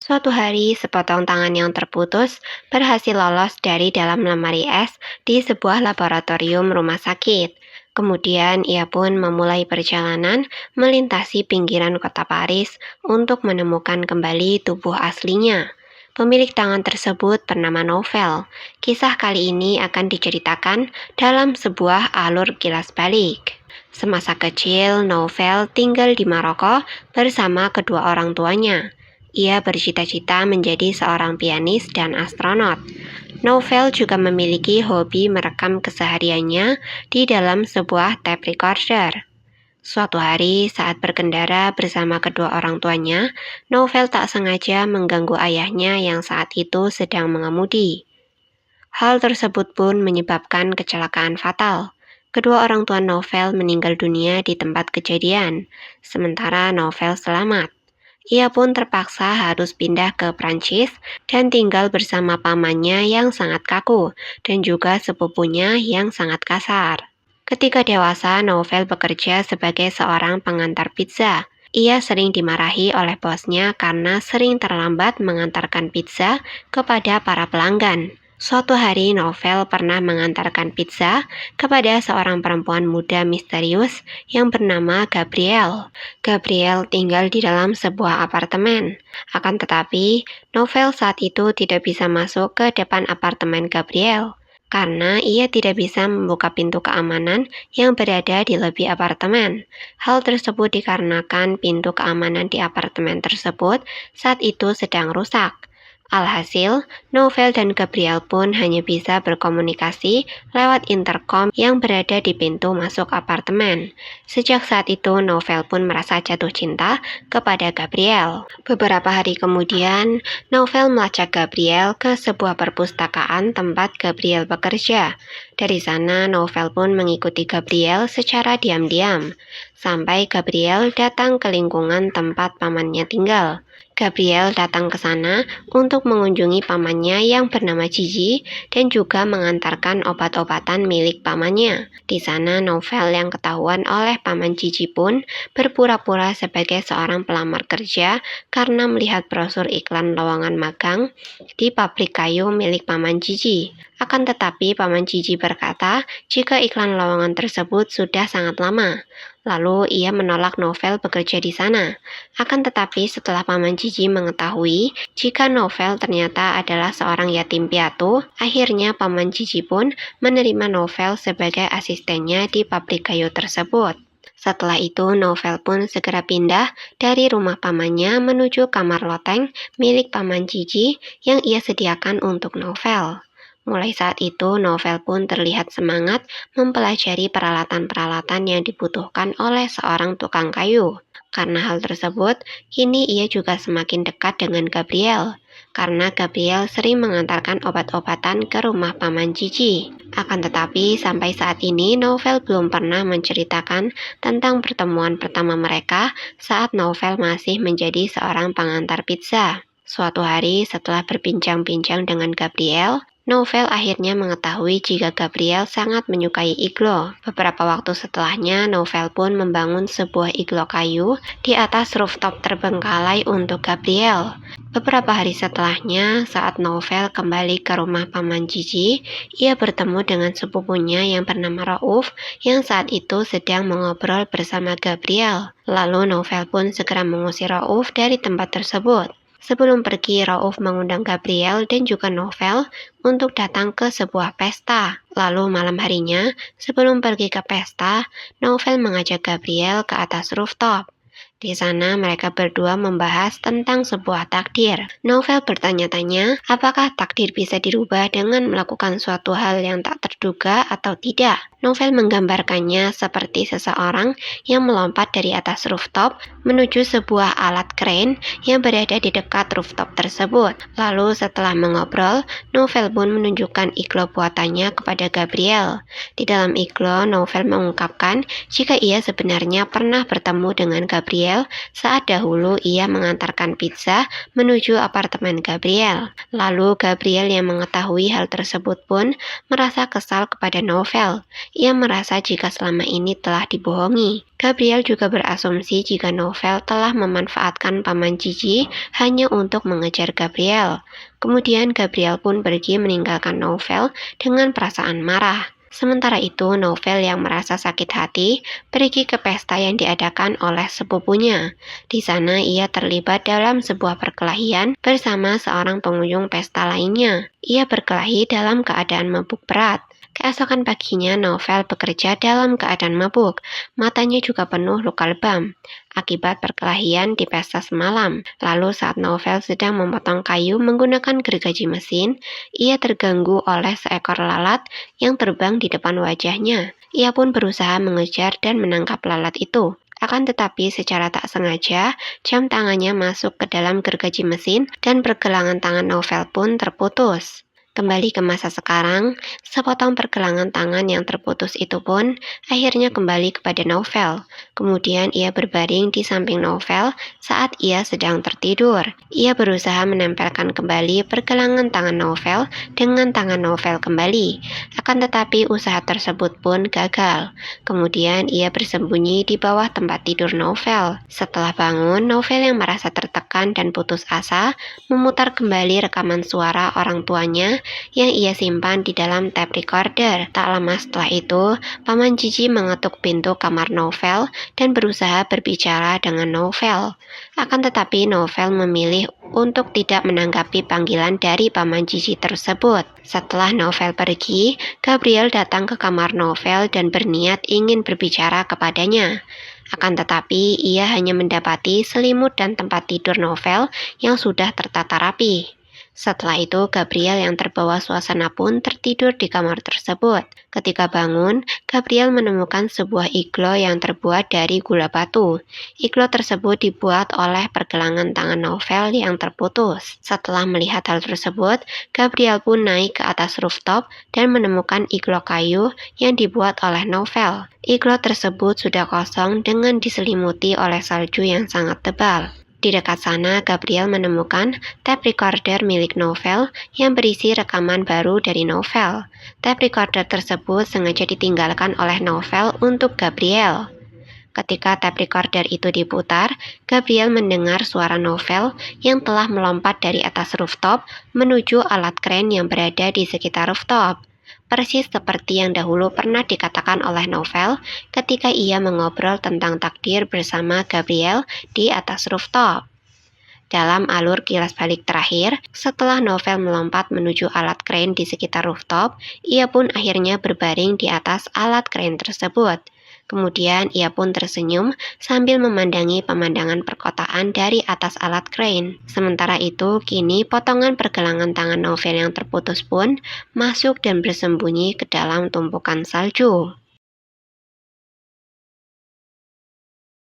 Suatu hari, sepotong tangan yang terputus berhasil lolos dari dalam lemari es di sebuah laboratorium rumah sakit. Kemudian ia pun memulai perjalanan melintasi pinggiran kota Paris untuk menemukan kembali tubuh aslinya. Pemilik tangan tersebut bernama Novel. Kisah kali ini akan diceritakan dalam sebuah alur kilas balik. Semasa kecil, Novel tinggal di Maroko bersama kedua orang tuanya. Ia bercita-cita menjadi seorang pianis dan astronot. Novel juga memiliki hobi merekam kesehariannya di dalam sebuah tape recorder. Suatu hari saat berkendara bersama kedua orang tuanya, Novel tak sengaja mengganggu ayahnya yang saat itu sedang mengemudi. Hal tersebut pun menyebabkan kecelakaan fatal. Kedua orang tua Novel meninggal dunia di tempat kejadian, sementara Novel selamat. Ia pun terpaksa harus pindah ke Prancis dan tinggal bersama pamannya yang sangat kaku dan juga sepupunya yang sangat kasar. Ketika dewasa, Novel bekerja sebagai seorang pengantar pizza. Ia sering dimarahi oleh bosnya karena sering terlambat mengantarkan pizza kepada para pelanggan. Suatu hari, Novel pernah mengantarkan pizza kepada seorang perempuan muda misterius yang bernama Gabrielle. Gabriel tinggal di dalam sebuah apartemen. Akan tetapi, Novel saat itu tidak bisa masuk ke depan apartemen Gabriel karena ia tidak bisa membuka pintu keamanan yang berada di lobi apartemen. Hal tersebut dikarenakan pintu keamanan di apartemen tersebut saat itu sedang rusak. Alhasil, Novel dan Gabriel pun hanya bisa berkomunikasi lewat intercom yang berada di pintu masuk apartemen. Sejak saat itu, Novel pun merasa jatuh cinta kepada Gabriel. Beberapa hari kemudian, Novel melacak Gabriel ke sebuah perpustakaan tempat Gabriel bekerja. Dari sana, Novel pun mengikuti Gabriel secara diam-diam, sampai Gabriel datang ke lingkungan tempat pamannya tinggal. Gabriel datang ke sana untuk mengunjungi pamannya yang bernama Gigi dan juga mengantarkan obat-obatan milik pamannya. Di sana, Novel yang ketahuan oleh paman Gigi pun berpura-pura sebagai seorang pelamar kerja karena melihat brosur iklan lowongan magang di pabrik kayu milik paman Gigi. Akan tetapi, paman Gigi berkata jika iklan lowongan tersebut sudah sangat lama. Lalu ia menolak Novel bekerja di sana. Akan tetapi setelah paman Gigi mengetahui jika Novel ternyata adalah seorang yatim piatu, akhirnya paman Gigi pun menerima Novel sebagai asistennya di pabrik kayu tersebut. Setelah itu, Novel pun segera pindah dari rumah pamannya menuju kamar loteng milik paman Gigi yang ia sediakan untuk Novel. Mulai saat itu, Novel pun terlihat semangat mempelajari peralatan-peralatan yang dibutuhkan oleh seorang tukang kayu. Karena hal tersebut, kini ia juga semakin dekat dengan Gabriel. Karena Gabriel sering mengantarkan obat-obatan ke rumah paman Gigi. Akan tetapi, sampai saat ini Novel belum pernah menceritakan tentang pertemuan pertama mereka saat Novel masih menjadi seorang pengantar pizza. Suatu hari setelah berbincang-bincang dengan Gabriel, Novel akhirnya mengetahui jika Gabriel sangat menyukai iglo. Beberapa waktu setelahnya, Novel pun membangun sebuah iglo kayu di atas rooftop terbengkalai untuk Gabriel. Beberapa hari setelahnya, saat Novel kembali ke rumah paman Gigi, ia bertemu dengan sepupunya yang bernama Raouf yang saat itu sedang mengobrol bersama Gabriel. Lalu Novel pun segera mengusir Raouf dari tempat tersebut. Sebelum pergi, Raouf mengundang Gabriel dan juga Novel untuk datang ke sebuah pesta. Lalu malam harinya, sebelum pergi ke pesta, Novel mengajak Gabriel ke atas rooftop. Di sana mereka berdua membahas tentang sebuah takdir. Novel bertanya-tanya apakah takdir bisa dirubah dengan melakukan suatu hal yang tak terduga atau tidak. Novel menggambarkannya seperti seseorang yang melompat dari atas rooftop menuju sebuah alat crane yang berada di dekat rooftop tersebut. Lalu setelah mengobrol, Novel pun menunjukkan iglo buatannya kepada Gabriel. Di dalam iglo, Novel mengungkapkan jika ia sebenarnya pernah bertemu dengan Gabriel Gabriel saat dahulu ia mengantarkan pizza menuju apartemen Gabriel. Lalu Gabriel yang mengetahui hal tersebut pun merasa kesal kepada Novel. Ia merasa jika selama ini telah dibohongi. Gabriel juga berasumsi jika Novel telah memanfaatkan Paman Cici hanya untuk mengejar Gabriel. Kemudian Gabriel pun pergi meninggalkan Novel dengan perasaan marah. Sementara itu, Novel yang merasa sakit hati pergi ke pesta yang diadakan oleh sepupunya. Di sana ia terlibat dalam sebuah perkelahian bersama seorang pengunjung pesta lainnya. Ia berkelahi dalam keadaan mabuk berat. Keesokan paginya, Novel bekerja dalam keadaan mabuk. Matanya juga penuh luka lebam akibat perkelahian di pesta semalam. Lalu saat Novel sedang memotong kayu menggunakan gergaji mesin, ia terganggu oleh seekor lalat yang terbang di depan wajahnya. Ia pun berusaha mengejar dan menangkap lalat itu. Akan tetapi secara tak sengaja, jam tangannya masuk ke dalam gergaji mesin dan pergelangan tangan Novel pun terputus. Kembali ke masa sekarang, sepotong pergelangan tangan yang terputus itu pun akhirnya kembali kepada Novel. Kemudian ia berbaring di samping Novel saat ia sedang tertidur. Ia berusaha menempelkan kembali pergelangan tangan Novel dengan tangan Novel kembali. Akan tetapi usaha tersebut pun gagal. Kemudian ia bersembunyi di bawah tempat tidur Novel. Setelah bangun, Novel yang merasa tertekan dan putus asa memutar kembali rekaman suara orang tuanya yang ia simpan di dalam tape recorder. Tak lama setelah itu, Paman Cici mengetuk pintu kamar Novel dan berusaha berbicara dengan Novel. Akan tetapi Novel memilih untuk tidak menanggapi panggilan dari Paman Cici tersebut. Setelah Novel pergi, Gabriel datang ke kamar Novel dan berniat ingin berbicara kepadanya. Akan tetapi ia hanya mendapati selimut dan tempat tidur Novel yang sudah tertata rapi. Setelah itu, Gabriel yang terbawa suasana pun tertidur di kamar tersebut. Ketika bangun, Gabriel menemukan sebuah iglo yang terbuat dari gula batu. Iglo tersebut dibuat oleh pergelangan tangan Novel yang terputus. Setelah melihat hal tersebut, Gabriel pun naik ke atas rooftop dan menemukan iglo kayu yang dibuat oleh Novel. Iglo tersebut sudah kosong dengan diselimuti oleh salju yang sangat tebal. Di dekat sana, Gabriel menemukan tape recorder milik Novel yang berisi rekaman baru dari Novel. Tape recorder tersebut sengaja ditinggalkan oleh Novel untuk Gabriel. Ketika tape recorder itu diputar, Gabriel mendengar suara Novel yang telah melompat dari atas rooftop menuju alat kren yang berada di sekitar rooftop. Persis seperti yang dahulu pernah dikatakan oleh Novel ketika ia mengobrol tentang takdir bersama Gabriel di atas rooftop. Dalam alur kilas balik terakhir, setelah Novel melompat menuju alat kren di sekitar rooftop, ia pun akhirnya berbaring di atas alat kren tersebut. Kemudian ia pun tersenyum sambil memandangi pemandangan perkotaan dari atas alat kren. Sementara itu, kini potongan pergelangan tangan Novel yang terputus pun masuk dan bersembunyi ke dalam tumpukan salju.